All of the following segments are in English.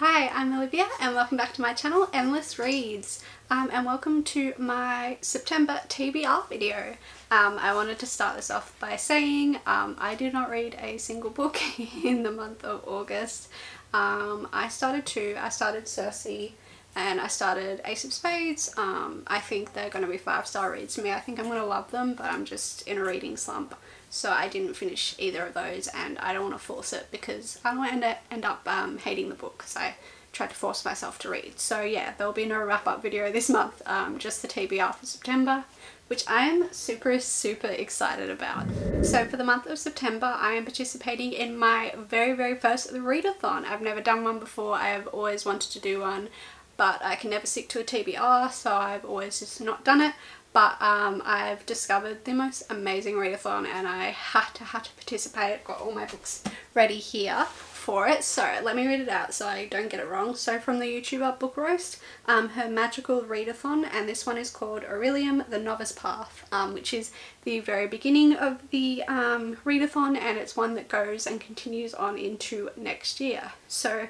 Hi, I'm Olivia and welcome back to my channel, Endless Reads, and welcome to my September TBR video. I wanted to start this off by saying I did not read a single book in the month of August. I started Cersei and I started Ace of Spades. I think they're going to be 5-star reads to me. I think I'm going to love them, but I'm just in a reading slump. So I didn't finish either of those and I don't want to force it because I don't want to end up hating the book because I tried to force myself to read. So yeah, there'll be no wrap-up video this month, just the TBR for September, which I'm super excited about. So for the month of September, I am participating in my very first readathon. I've never done one before. I have always wanted to do one, but I can never stick to a TBR, so I've always just not done it. But I've discovered the most amazing readathon and I had to participate. I've got all my books ready here for it, so let me read it out so I don't get it wrong. So from the YouTuber Book Roast, her magical readathon, and this one is called Aurelium the Novice Path, which is the very beginning of the readathon, and it's one that goes and continues on into next year. So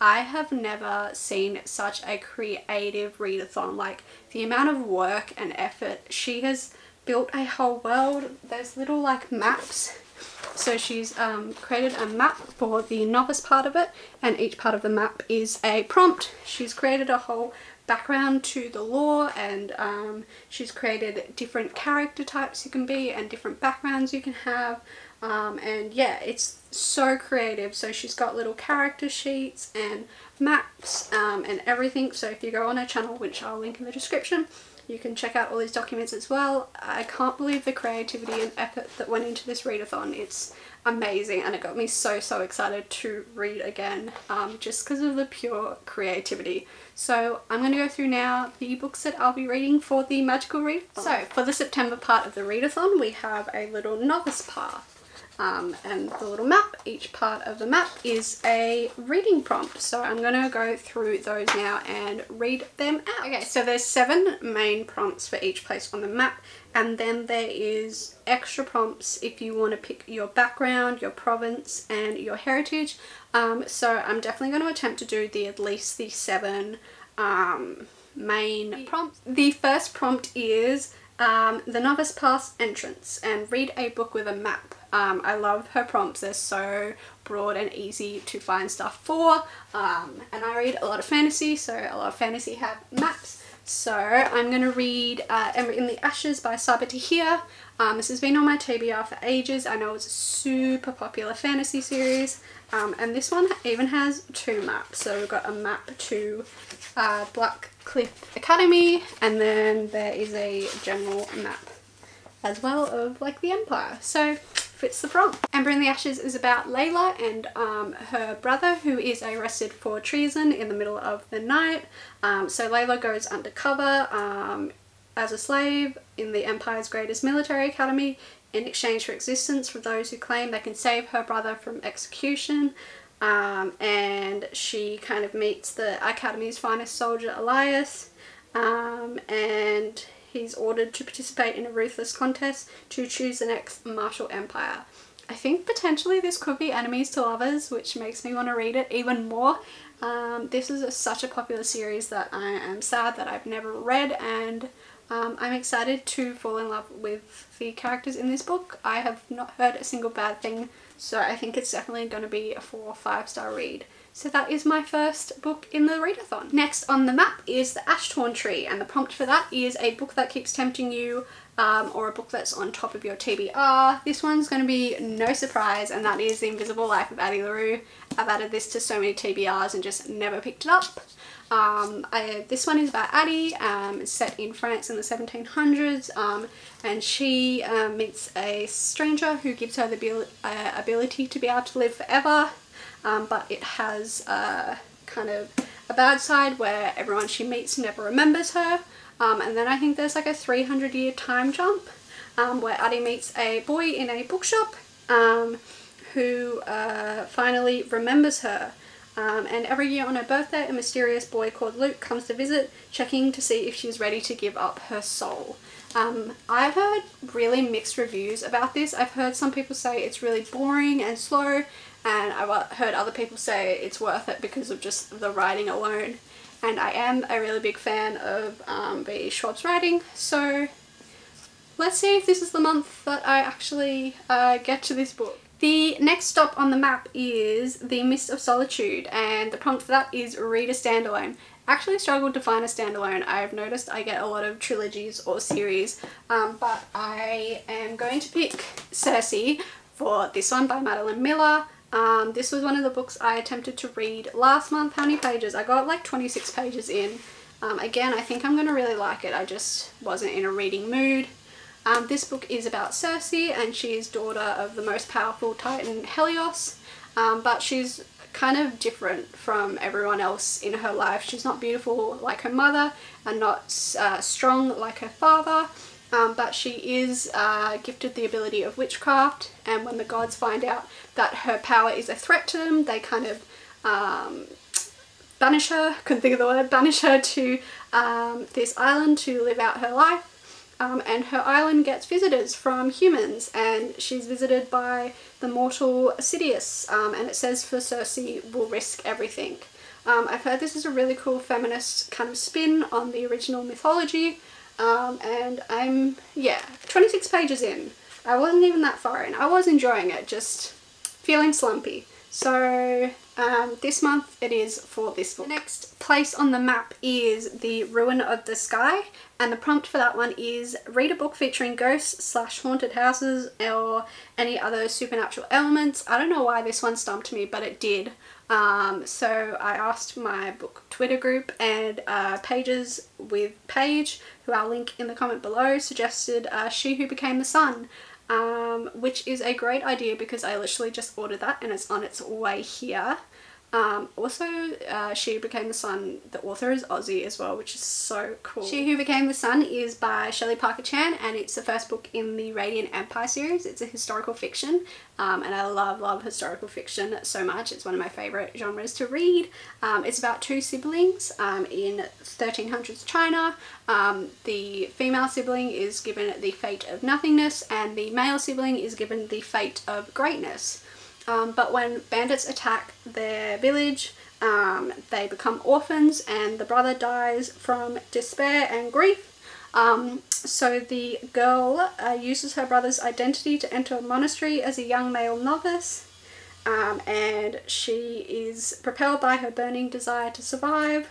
I have never seen such a creative readathon. Like, the amount of work and effort. She has built a whole world. There's little like maps. So she's created a map for the novice part of it, and each part of the map is a prompt. She's created a whole background to the lore, and she's created different character types you can be and different backgrounds you can have. And yeah, it's so creative. So she's got little character sheets and maps and everything. So if you go on her channel, which I'll link in the description, you can check out all these documents as well. I can't believe the creativity and effort that went into this readathon. It's amazing and it got me so excited to read again, just because of the pure creativity. So I'm going to go through now the books that I'll be reading for the magical readathon. So for the September part of the readathon, we have a little novice path. And the little map, each part of the map is a reading prompt. So I'm going to go through those now and read them out. Okay, so there's 7 main prompts for each place on the map, and then there is extra prompts if you want to pick your background, your province and your heritage. So I'm definitely going to attempt to do at least the 7 main prompts. The first prompt is the novice path entrance, and read a book with a map. I love her prompts. They're so broad and easy to find stuff for, and I read a lot of fantasy, so a lot of fantasy have maps. So I'm going to read In the Ashes by Saber Tahir. This has been on my TBR for ages. I know it's a super popular fantasy series, and this one even has 2 maps. So we've got a map to Black Cliff Academy, and then there is a general map as well of like the Empire. So fits the prompt. Ember in the Ashes is about Layla and her brother, who is arrested for treason in the middle of the night. So Layla goes undercover as a slave in the Empire's greatest military academy in exchange for existence for those who claim they can save her brother from execution. And she kind of meets the academy's finest soldier, Elias, and he's ordered to participate in a ruthless contest to choose the next martial empire. I think potentially this could be enemies to lovers, which makes me want to read it even more. This is such a popular series that I am sad that I've never read, and I'm excited to fall in love with the characters in this book. I have not heard a single bad thing, so I think it's definitely going to be a 4 or 5-star read. So that is my first book in the readathon. Next on the map is The Ash-Torn Tree, and the prompt for that is a book that keeps tempting you, or a book that's on top of your TBR. This one's going to be no surprise, and that is The Invisible Life of Addie LaRue. I've added this to so many TBRs and just never picked it up. This one is about Addie. It's set in France in the 1700s, and she meets a stranger who gives her the ability to be able to live forever. But it has kind of a bad side where everyone she meets never remembers her. And then I think there's like a 300-year time jump where Addie meets a boy in a bookshop who finally remembers her. And every year on her birthday, a mysterious boy called Luke comes to visit, checking to see if she's ready to give up her soul. I've heard really mixed reviews about this. I've heard some people say it's really boring and slow, and I've heard other people say it's worth it because of just the writing alone, and I am a really big fan of B. Schwab's writing, so let's see if this is the month that I actually get to this book. The next stop on the map is The Mist of Solitude, and the prompt for that is read a standalone. I actually struggled to find a standalone. I've noticed I get a lot of trilogies or series, but I am going to pick Circe for this one by Madeline Miller. This was one of the books I attempted to read last month. How many pages? I got like 26 pages in. Again, I think I'm going to really like it. I just wasn't in a reading mood. This book is about Circe, and she's daughter of the most powerful titan Helios, but she's kind of different from everyone else in her life. She's not beautiful like her mother and not strong like her father, but she is gifted the ability of witchcraft, and when the gods find out that her power is a threat to them, they kind of banish her, couldn't think of the word, banish her to this island to live out her life. And her island gets visitors from humans, and she's visited by the mortal Sidious, and it says for Circe will risk everything. I've heard this is a really cool feminist kind of spin on the original mythology, and I'm, yeah, 26 pages in. I wasn't even that far in. I was enjoying it, just feeling slumpy. So this month it is for this book. The next place on the map is The Ruin of the Sky, and the prompt for that one is read a book featuring ghosts / haunted houses or any other supernatural elements. I don't know why this one stumped me, but it did. So I asked my book Twitter group, and Pages with Paige, who I'll link in the comment below, suggested She Who Became the Sun. Which is a great idea because I literally just ordered that and it's on its way here. Also, She Who Became the Sun, the author is Aussie as well, which is so cool. She Who Became the Sun is by Shelley Parker Chan, and it's the first book in the Radiant Empire series. It's a historical fiction, and I love historical fiction so much. It's one of my favourite genres to read. It's about two siblings in 1300s China. The female sibling is given the fate of nothingness, and the male sibling is given the fate of greatness. But when bandits attack their village, they become orphans, and the brother dies from despair and grief. So the girl uses her brother's identity to enter a monastery as a young male novice, and she is propelled by her burning desire to survive.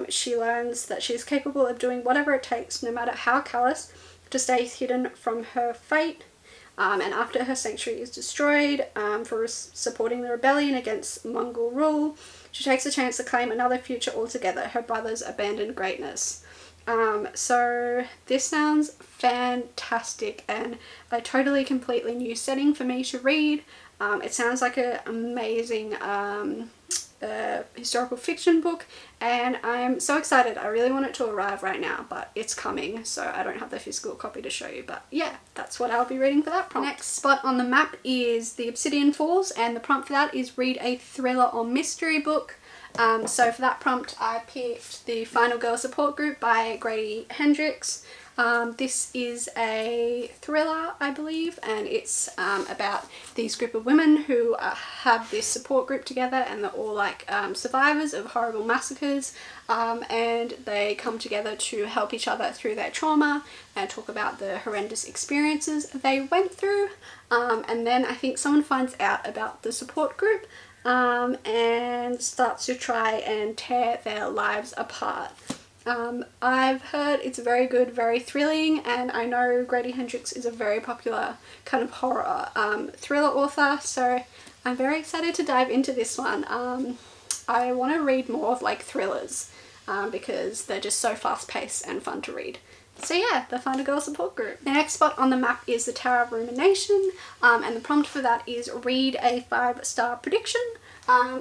She learns that she is capable of doing whatever it takes, no matter how callous, to stay hidden from her fate. And after her sanctuary is destroyed for supporting the rebellion against Mongol rule, she takes a chance to claim another future altogether, her brother's abandoned greatness. So this sounds fantastic and a totally completely new setting for me to read. It sounds like an amazing historical fiction book, and I'm so excited. I really want it to arrive right now, but it's coming, so I don't have the physical copy to show you. But yeah, that's what I'll be reading for that prompt. Next spot on the map is The Obsidian Falls, and the prompt for that is read a thriller or mystery book. So for that prompt I picked The Final Girl Support Group by Grady Hendrix. This is a thriller, I believe, and it's about these group of women who have this support group together, and they're all like survivors of horrible massacres, and they come together to help each other through their trauma and talk about the horrendous experiences they went through. And then I think someone finds out about the support group and starts to try and tear their lives apart. I've heard it's very good, very thrilling, and I know Grady Hendrix is a very popular kind of horror thriller author, so I'm very excited to dive into this one. I want to read more of like thrillers because they're just so fast-paced and fun to read. So yeah, the Final Girl Support Group. The next spot on the map is The Tower of Rumination, and the prompt for that is read a 5-star prediction.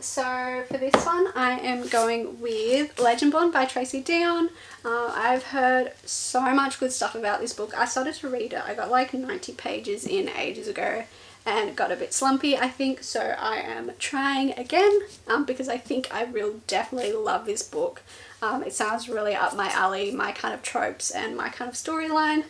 So for this one I am going with Legendborn by Tracy Deonn. I've heard so much good stuff about this book. I started to read it, I got like 90 pages in ages ago and got a bit slumpy, I think, so I am trying again because I think I will definitely love this book. It sounds really up my alley, my kind of tropes and my kind of storyline.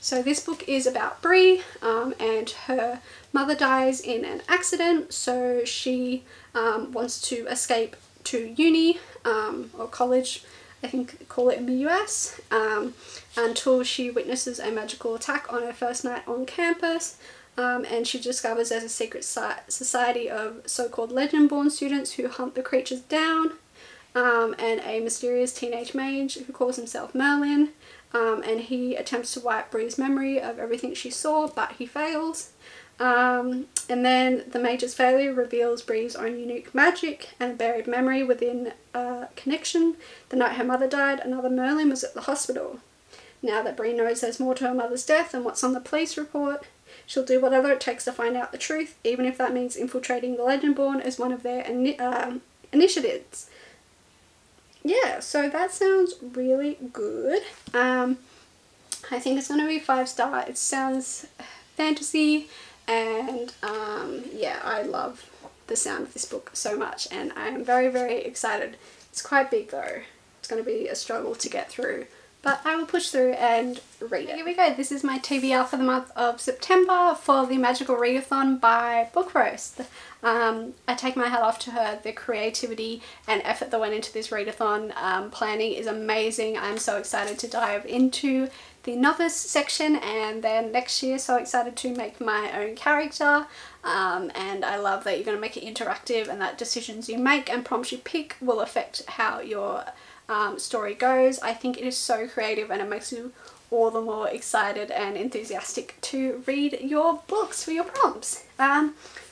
So this book is about Brie, and her mother dies in an accident, so she wants to escape to uni or college, I think they call it in the US, until she witnesses a magical attack on her first night on campus. And she discovers there's a secret society of so-called legend-born students who hunt the creatures down, and a mysterious teenage mage who calls himself Merlin, and he attempts to wipe Brie's memory of everything she saw, but he fails. And then the mage's failure reveals Brie's own unique magic and buried memory within a connection. The night her mother died, another Merlin was at the hospital. Now that Brie knows there's more to her mother's death than what's on the police report, she'll do whatever it takes to find out the truth, even if that means infiltrating the Legendborn as one of their initiatives. Yeah, so that sounds really good. I think it's going to be 5-star. It sounds fantasy, and yeah, I love the sound of this book so much, and I am very, very excited. It's quite big though. It's going to be a struggle to get through, but I will push through and read it. Here we go. This is my TBR for the month of September for the Magical Readathon by Book Roast. I take my hat off to her. The creativity and effort that went into this readathon planning is amazing. I'm so excited to dive into the novice section, and then next year so excited to make my own character, and I love that you're going to make it interactive and that decisions you make and prompts you pick will affect how your story goes. I think it is so creative, and it makes you all the more excited and enthusiastic to read your books for your prompts.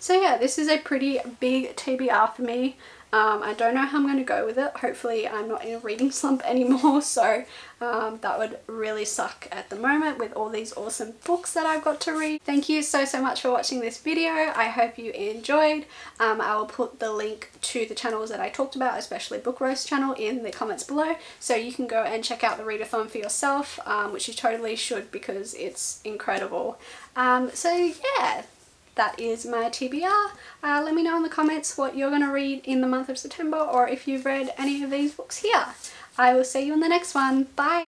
So yeah, this is a pretty big TBR for me. I don't know how I'm going to go with it. Hopefully I'm not in a reading slump anymore, so that would really suck at the moment with all these awesome books that I've got to read. Thank you so much for watching this video. I hope you enjoyed. I will put the link to the channels that I talked about, especially Book Roast channel, in the comments below, so you can go and check out the readathon for yourself, which you totally should because it's incredible. So yeah, that is my TBR. Let me know in the comments what you're going to read in the month of September, or if you've read any of these books here. I will see you in the next one. Bye!